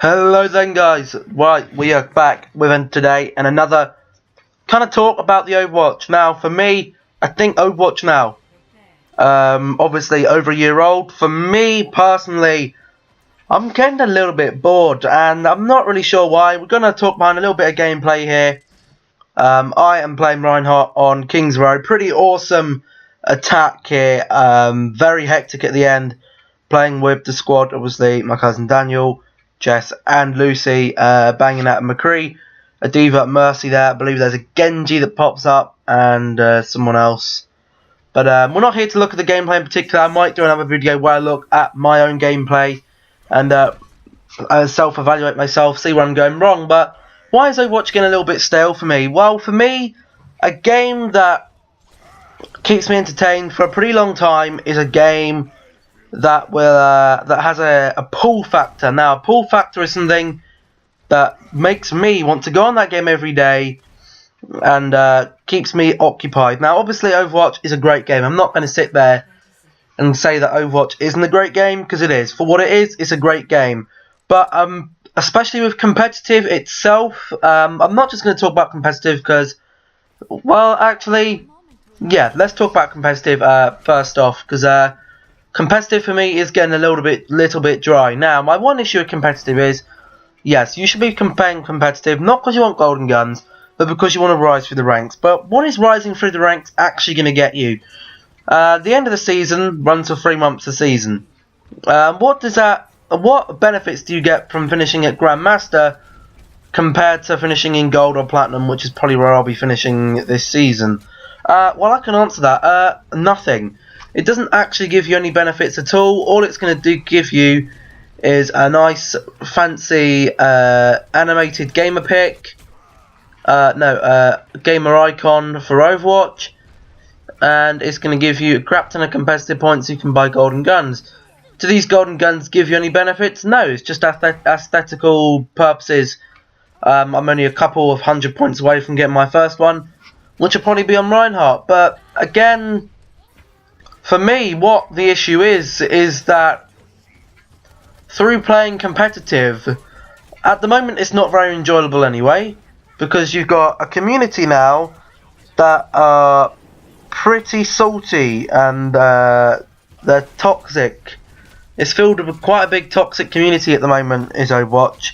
Hello then guys, right, we are back with today and another kind of talk about the Overwatch. Now for me, I think Overwatch now, obviously over a year old. For me personally, I'm getting a little bit bored and I'm not really sure why. We're going to talk about a little bit of gameplay here. I am playing Reinhardt on Kings Row, pretty awesome attack here, very hectic at the end, playing with the squad, obviously my cousin Daniel, Jess and Lucy, banging at McCree, a Diva, Mercy there. I believe there's a Genji that pops up and someone else. But we're not here to look at the gameplay in particular. I might do another video where I look at my own gameplay and self-evaluate myself, see where I'm going wrong. But why is Overwatch getting a little bit stale for me? Well, for me, a game that keeps me entertained for a pretty long time is a game that has a pull factor. Now, a pull factor is something that makes me want to go on that game every day and keeps me occupied. Now, obviously, Overwatch is a great game. I'm not going to sit there and say that Overwatch isn't a great game, because it is. For what it is, it's a great game. But especially with competitive itself, I'm not just going to talk about competitive because, well, actually, yeah, let's talk about competitive first off, because competitive for me is getting a little bit dry. Now, my one issue with competitive is, yes, you should be playing competitive, not because you want golden guns, but because you want to rise through the ranks. But what is rising through the ranks actually going to get you? The end of the season runs for 3 months a season. What benefits do you get from finishing at Grandmaster compared to finishing in Gold or Platinum, which is probably where I'll be finishing this season? Well, I can answer that. Nothing. It doesn't actually give you any benefits at all. All it's going to give you is a nice, fancy, animated gamer pick. Gamer icon for Overwatch. And it's going to give you a crap ton of competitive points so you can buy golden guns. Do these golden guns give you any benefits? No, it's just aesthetical purposes. I'm only a couple of 100 points away from getting my first one, which will probably be on Reinhardt. But again, for me, what the issue is that through playing competitive, at the moment it's not very enjoyable anyway, because you've got a community now that are pretty salty and they're toxic. It's filled with quite a big toxic community at the moment, is Overwatch,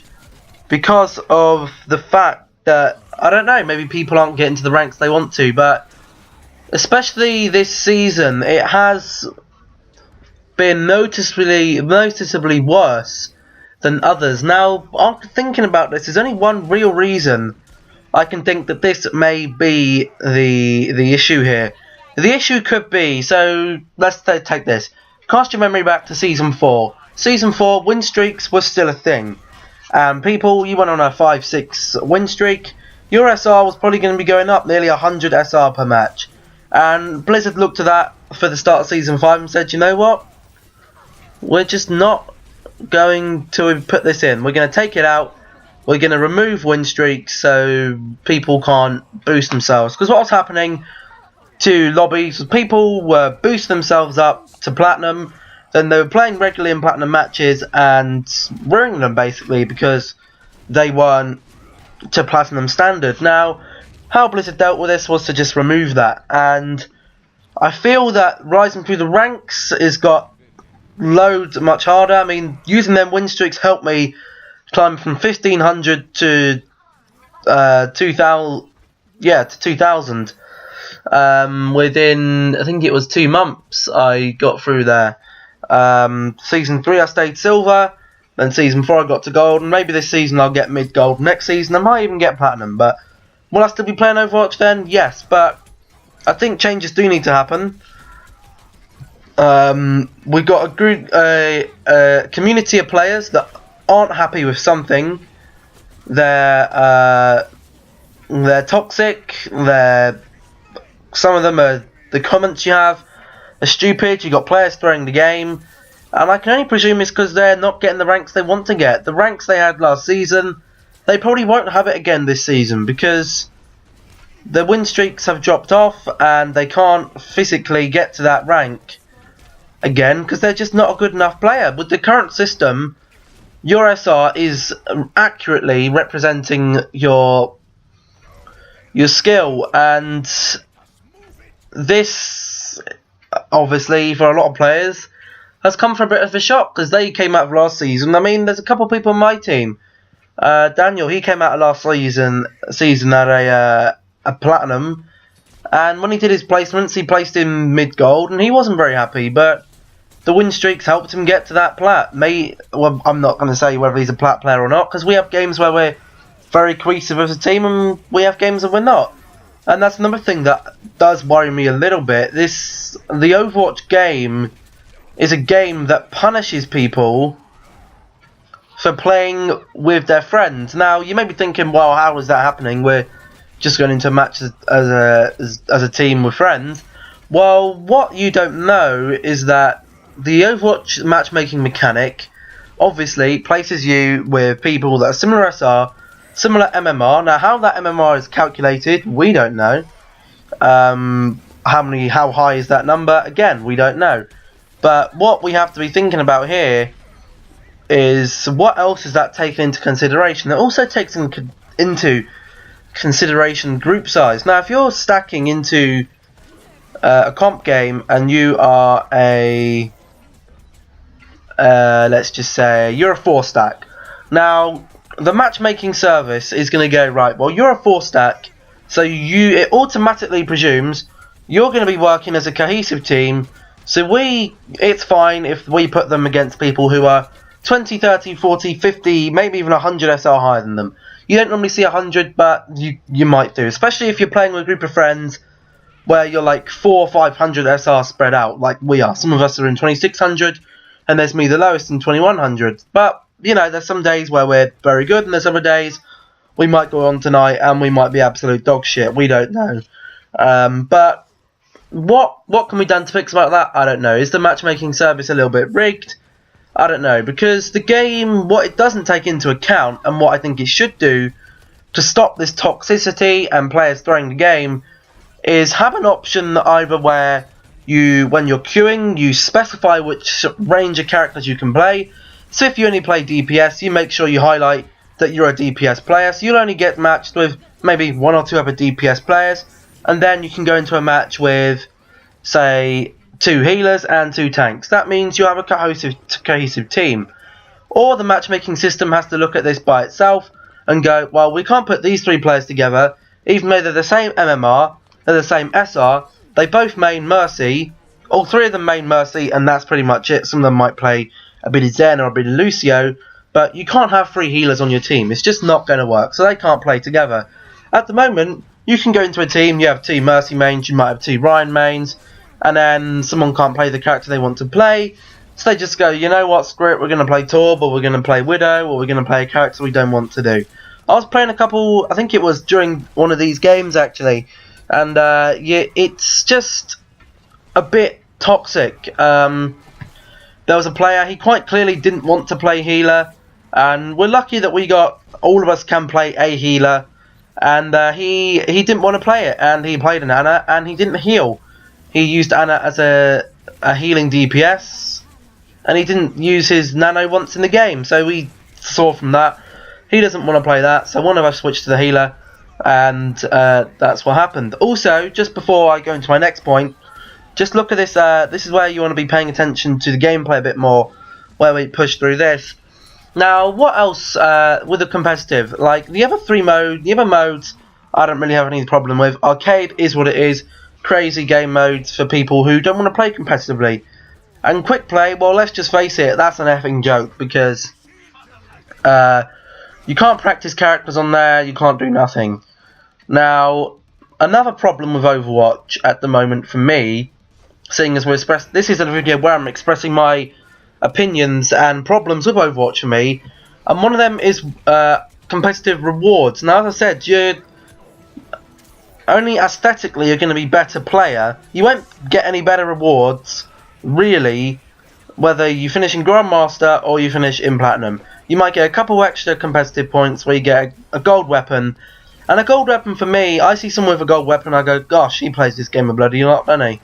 because of the fact that, I don't know, maybe people aren't getting to the ranks they want to, but especially this season, it has been noticeably worse than others. Now, after thinking about this, there's only one real reason I can think that this may be the issue here. The issue could be, so let's take this. Cast your memory back to Season 4. Season 4, win streaks was still a thing. You went on a 5-6 win streak, your SR was probably going to be going up nearly 100 SR per match. And Blizzard looked at that for the start of Season 5 and said, you know what? We're just not going to put this in. We're going to take it out. We're going to remove win streaks so people can't boost themselves. Because what was happening to lobbies was people were boosting themselves up to Platinum. Then they were playing regularly in Platinum matches and ruining them basically because they weren't to Platinum standard. Now, how Blizzard dealt with this was to just remove that, and I feel that rising through the ranks has got loads much harder. I mean, using them win streaks helped me climb from 1500 to 2000. Yeah, to 2000. Within, I think it was 2 months, I got through there. Season 3 I stayed silver. Then Season 4 I got to gold, and maybe this season I'll get mid-gold. Next season I might even get platinum, but will I still be playing Overwatch then? Yes, but I think changes do need to happen. We've got a community of players that aren't happy with something. They're toxic. Some of them are, the comments you have are stupid. You got players throwing the game, and I can only presume it's because they're not getting the ranks they want to get. The ranks they had last season, they probably won't have it again this season because the win streaks have dropped off and they can't physically get to that rank again because they're just not a good enough player. With the current system, your SR is accurately representing your skill, and this obviously for a lot of players has come for a bit of a shock because they came out of last season. I mean, there's a couple of people on my team. Daniel, he came out of last season at a platinum, and when he did his placements, he placed in mid gold, and he wasn't very happy. But the win streaks helped him get to that plat. Well, I'm not going to say whether he's a plat player or not, because we have games where we're very cohesive as a team, and we have games where we're not. And that's another thing that does worry me a little bit. The Overwatch game is a game that punishes people for playing with their friends. Now, you may be thinking, well, how is that happening? We're just going into a match as a team with friends. Well, what you don't know is that the Overwatch matchmaking mechanic obviously places you with people that are similar SR, similar MMR. Now, how that MMR is calculated, we don't know. How high is that number? Again, we don't know. But what we have to be thinking about here is what else is that taken into consideration? It also takes into consideration group size. Now, if you're stacking into a comp game and you are let's just say you're a 4-stack. Now, the matchmaking service is going to go, right, well, you're a 4-stack, so it automatically presumes you're going to be working as a cohesive team. So it's fine if we put them against people who are 20, 30, 40, 50, maybe even 100 SR higher than them. You don't normally see 100, but you might do, especially if you're playing with a group of friends where you're like 400 or 500 SR spread out, like we are. Some of us are in 2600, and there's me the lowest in 2100. But, you know, there's some days where we're very good, and there's other days we might go on tonight and we might be absolute dog shit. We don't know. But what can be done to fix about that? I don't know. Is the matchmaking service a little bit rigged? I don't know, because the game, what it doesn't take into account, and what I think it should do to stop this toxicity and players throwing the game, is have an option either where when you're queuing, you specify which range of characters you can play. So if you only play DPS, you make sure you highlight that you're a DPS player, so you'll only get matched with maybe 1 or 2 other DPS players, and then you can go into a match with, say, 2 healers and 2 tanks. That means you have a cohesive team. Or the matchmaking system has to look at this by itself and go, well, we can't put these 3 players together, even though they're the same MMR, they're the same SR, they both main Mercy, all 3 of them main Mercy, and that's pretty much it. Some of them might play a bit of Zen or a bit of Lucio, but you can't have 3 healers on your team. It's just not going to work, so they can't play together. At the moment, you can go into a team, you have 2 Mercy mains, you might have 2 Ryan mains, and then someone can't play the character they want to play, so they just go, you know what, screw it, we're going to play Torb, or we're going to play Widow, or we're going to play a character we don't want to do. I was playing a couple, I think it was during one of these games actually, and yeah, it's just a bit toxic. There was a player, he quite clearly didn't want to play healer, and we're lucky that all of us can play a healer, and he didn't want to play it, and he played an Ana, and he didn't heal. He used Ana as a healing DPS, and he didn't use his nano once in the game, so we saw from that he doesn't want to play that, so one of us switched to the healer, and that's what happened. Also, just before I go into my next point, just look at this. This is where you want to be paying attention to the gameplay a bit more, where we push through this. Now, what else with the competitive? Like the other modes, I don't really have any problem with. Arcade is what it is. Crazy game modes for people who don't want to play competitively. And quick play, well, let's just face it, that's an effing joke, because you can't practice characters on there, you can't do nothing. Now, another problem with Overwatch at the moment for me, seeing as this is a video where I'm expressing my opinions and problems with Overwatch for me, and one of them is competitive rewards. Now, as I said, you're only aesthetically you're going to be better player. You won't get any better rewards, really, whether you finish in Grandmaster or you finish in Platinum. You might get a couple extra competitive points where you get a gold weapon. And a gold weapon for me, I see someone with a gold weapon and I go, gosh, he plays this game a bloody lot, doesn't he?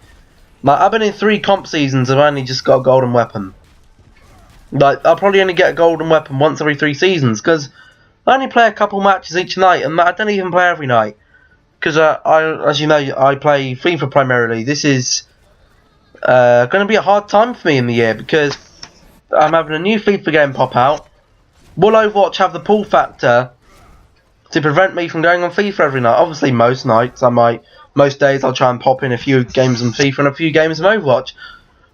Like, I've been in 3 comp seasons, I've only just got a golden weapon. Like, I'll probably only get a golden weapon once every 3 seasons, because I only play a couple matches each night, and I don't even play every night. Because, as you know, I play FIFA primarily. This is going to be a hard time for me in the year, because I'm having a new FIFA game pop out. Will Overwatch have the pull factor to prevent me from going on FIFA every night? Obviously, most nights, most days I'll try and pop in a few games on FIFA and a few games on Overwatch.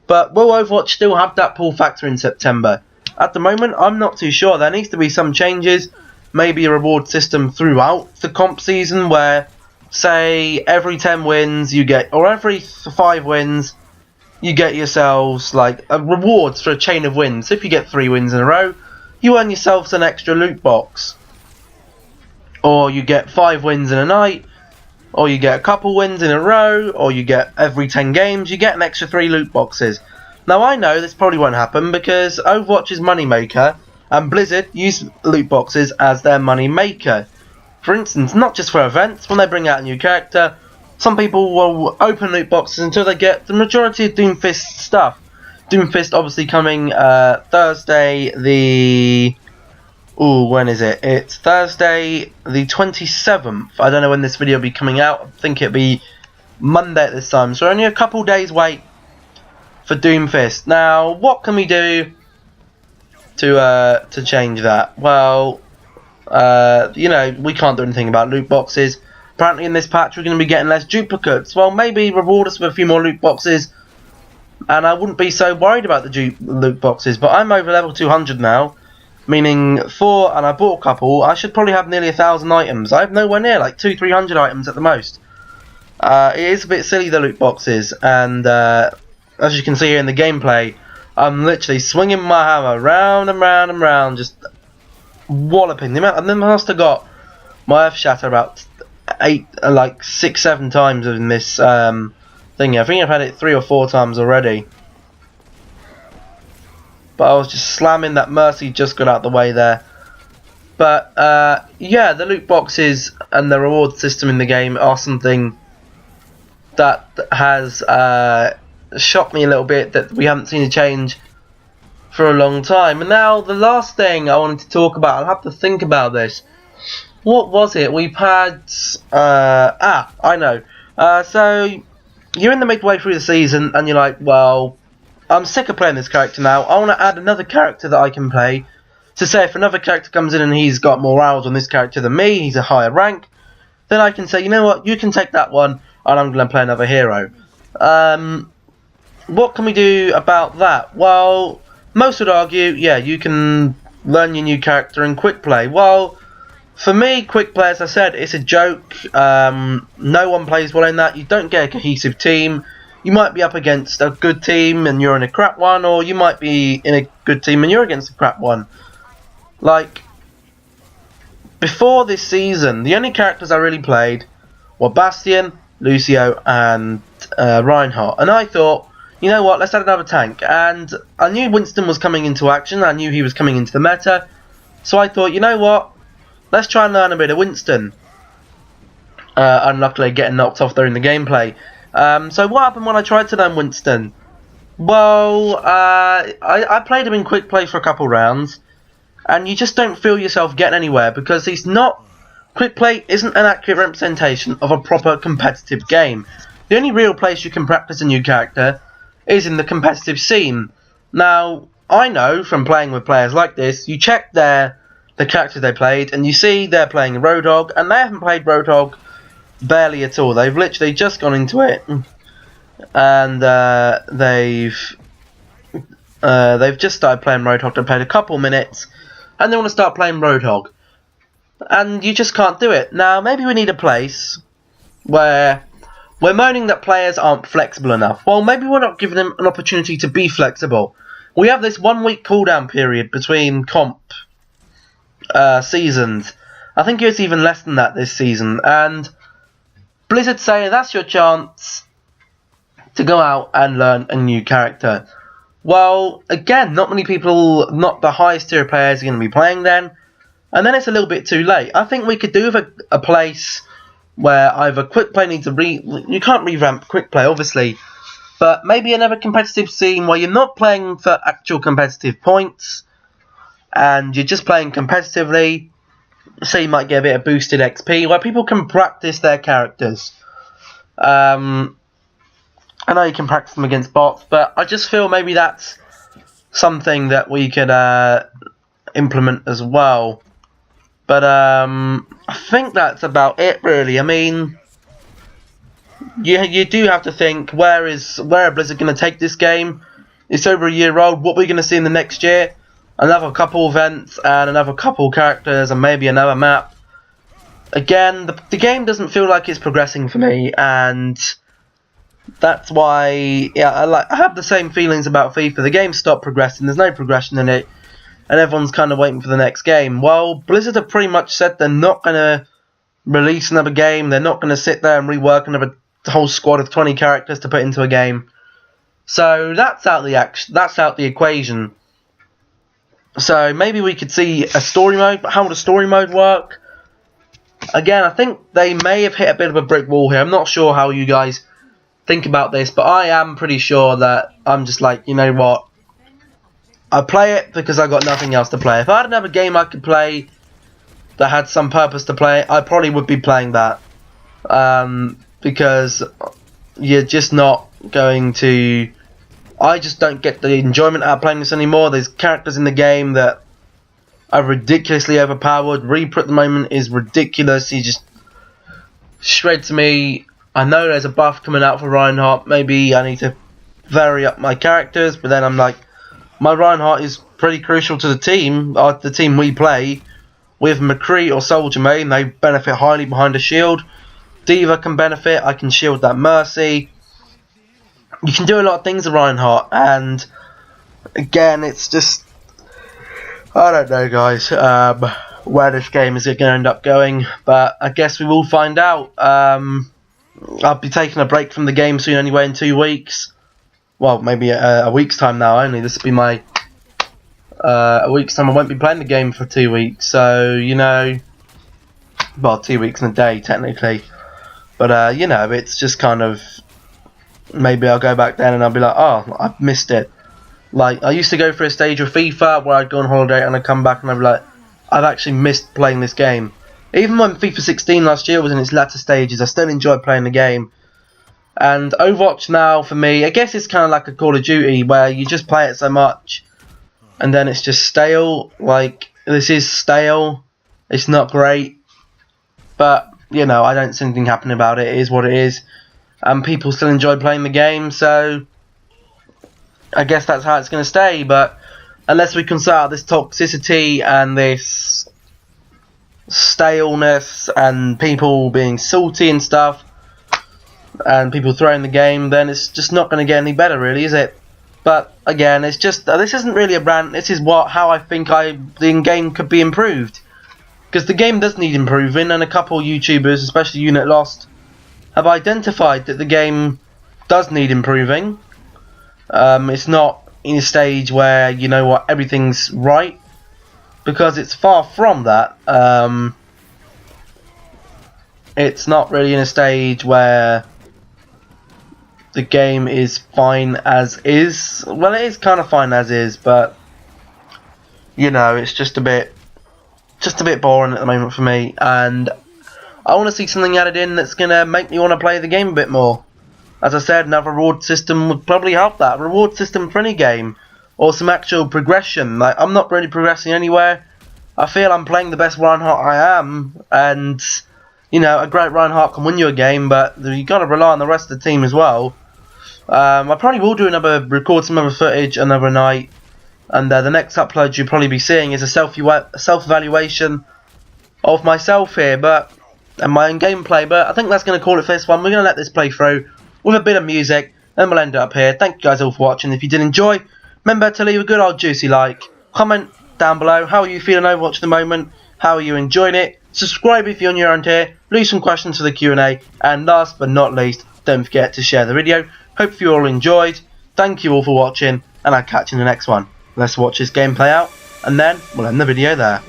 But will Overwatch still have that pull factor in September? At the moment, I'm not too sure. There needs to be some changes. Maybe a reward system throughout the comp season where, say, every 10 wins you get, or every 5 wins, you get yourselves like rewards for a chain of wins. So if you get 3 wins in a row, you earn yourselves an extra loot box. Or you get 5 wins in a night, or you get a couple wins in a row, or you get every 10 games, you get an extra 3 loot boxes. Now I know this probably won't happen because Overwatch is money maker, and Blizzard use loot boxes as their money maker. For instance, not just for events, when they bring out a new character, some people will open loot boxes until they get the majority of Doomfist stuff. Doomfist obviously coming Thursday the... when is it? It's Thursday the 27th. I don't know when this video will be coming out. I think it'll be Monday at this time. So only a couple days wait for Doomfist. Now, what can we do to change that? Well, we can't do anything about loot boxes. Apparently in this patch we're going to be getting less duplicates. Well, maybe reward us with a few more loot boxes, and I wouldn't be so worried about the loot boxes. But I'm over level 200 now, meaning and I bought a couple, I should probably have nearly 1,000 items. I have nowhere near, like 200-300 items at the most. It is a bit silly, the loot boxes, and as you can see here in the gameplay, I'm literally swinging my hammer round and round and round, just walloping them out. And then I must have got my Earth Shatter about 6-7 times in this thing. I think I've had it 3 or 4 times already. But I was just slamming that Mercy, just got out the way there. But yeah, the loot boxes and the reward system in the game are something that has shocked me a little bit, that we haven't seen a change for a long time. And now the last thing I wanted to talk about, I'll have to think about this. What was it? We've had I know. So you're in the midway through the season and you're like, well, I'm sick of playing this character now. I want to add another character that I can play. So say if another character comes in and he's got more hours on this character than me, he's a higher rank, then I can say, you know what, you can take that one and I'm going to play another hero. What can we do about that? Well, most would argue, yeah, you can learn your new character in quick play. Well, for me, quick play, as I said, it's a joke. No one plays well in that. You don't get a cohesive team. You might be up against a good team and you're in a crap one, or you might be in a good team and you're against a crap one. Like, before this season, the only characters I really played were Bastion, Lucio, and Reinhardt. And I thought, you know what, let's add another tank. And I knew Winston was coming into action. I knew he was coming into the meta. So I thought, you know what, let's try and learn a bit of Winston. Unluckily getting knocked off during the gameplay. So what happened when I tried to learn Winston? Well, I played him in quick play for a couple rounds, and you just don't feel yourself getting anywhere because he's not... Quick play isn't an accurate representation of a proper competitive game. The only real place you can practice a new character is in the competitive scene. Now, I know from playing with players like this, you check the character they played, and you see they're playing Roadhog, and they haven't played Roadhog barely at all. They've literally just gone into it, and they've just started playing Roadhog. They played a couple minutes, and they want to start playing Roadhog, and you just can't do it. Now, maybe we need a place where we're moaning that players aren't flexible enough. Well, maybe we're not giving them an opportunity to be flexible. We have this 1 week cooldown period between comp seasons. I think it's even less than that this season, and Blizzard say that's your chance to go out and learn a new character. Well, again, not many people, not the highest tier players, are going to be playing then, and then it's a little bit too late. I think we could do with a place where either quick play needs you can't revamp quick play, obviously, But maybe another competitive scene where you're not playing for actual competitive points, and you're just playing competitively. So you might get a bit of boosted XP, where people can practice their characters. I know you can practice them against bots, but I just feel maybe that's something that we could implement as well. But I think that's about it, really. I mean, you do have to think, where are Blizzard going to take this game? It's over a year old. What are we going to see in the next year? Another couple events and another couple characters and maybe another map. Again, the game doesn't feel like it's progressing for me, and that's why, yeah, I have the same feelings about FIFA. The game stopped progressing. There's no progression in it, and everyone's kind of waiting for the next game. Well, Blizzard have pretty much said they're not going to release another game. They're not going to sit there and rework another whole squad of 20 characters to put into a game. So that's out the equation. So maybe we could see a story mode. But how would a story mode work? Again, I think they may have hit a bit of a brick wall here. I'm not sure how you guys think about this, but I am pretty sure that I'm just like, you know what? I play it because I got nothing else to play. If I had another game I could play that had some purpose to play, I probably would be playing that. Because you're just not going to... I just don't get the enjoyment out of playing this anymore. There's characters in the game that are ridiculously overpowered. Reaper at the moment is ridiculous. He just shreds me. I know there's a buff coming out for Reinhardt. Maybe I need to vary up my characters. But then I'm like, my Reinhardt is pretty crucial to the team we play. With McCree or Soldier Main, they benefit highly behind a shield. Diva can benefit. I can shield that Mercy. You can do a lot of things with Reinhardt, and again, it's just, I don't know, guys, where this game is going to end up going, but I guess we will find out. I'll be taking a break from the game soon anyway, in 2 weeks. Well, maybe a week's time now only. This will be my a week's time. I won't be playing the game for 2 weeks, so, you know, well, 2 weeks and a day technically, but you know, it's just kind of, maybe I'll go back then and I'll be like, oh, I've missed it. Like, I used to go for a stage of FIFA where I'd go on holiday and I'd come back and I'd be like, I've actually missed playing this game. Even when FIFA 16 last year was in its latter stages, I still enjoyed playing the game. And Overwatch now, for me, I guess it's kind of like a Call of Duty where you just play it so much and then it's just stale. Like, this is stale. It's not great. But, you know, I don't see anything happening about it. It is what it is. And people still enjoy playing the game, so I guess that's how it's going to stay. But unless we can sort out this toxicity and this staleness and people being salty and stuff, and people throwing the game, then it's just not going to get any better, really, is it? But again, it's just, this isn't really a rant. This is how I think the game could be improved, because the game does need improving, and a couple YouTubers, especially Unit Lost, have identified that the game does need improving. It's not in a stage where, you know what, everything's right, because it's far from that. It's not really in a stage where the game is fine as is. Well, it is kind of fine as is, but you know, it's just a bit boring at the moment for me, and I want to see something added in that's going to make me want to play the game a bit more. As I said, another reward system would probably help that. A reward system for any game. Or some actual progression. Like, I'm not really progressing anywhere. I feel I'm playing the best Reinhardt I am. And, you know, a great Reinhardt can win you a game, but you've got to rely on the rest of the team as well. I probably will record some other footage another night. And the next upload you'll probably be seeing is a self-evaluation of myself here. And my own gameplay, but I think that's going to call it for this one. We're going to let this play through with a bit of music, and we'll end it up here. Thank you guys all for watching. If you did enjoy, remember to leave a good old juicy like, comment down below, how are you feeling Overwatch at the moment, how are you enjoying it, subscribe if you're new around here, leave some questions for the Q&A, and last but not least, don't forget to share the video. Hope you all enjoyed, thank you all for watching, and I'll catch you in the next one. Let's watch this game play out, and then we'll end the video there.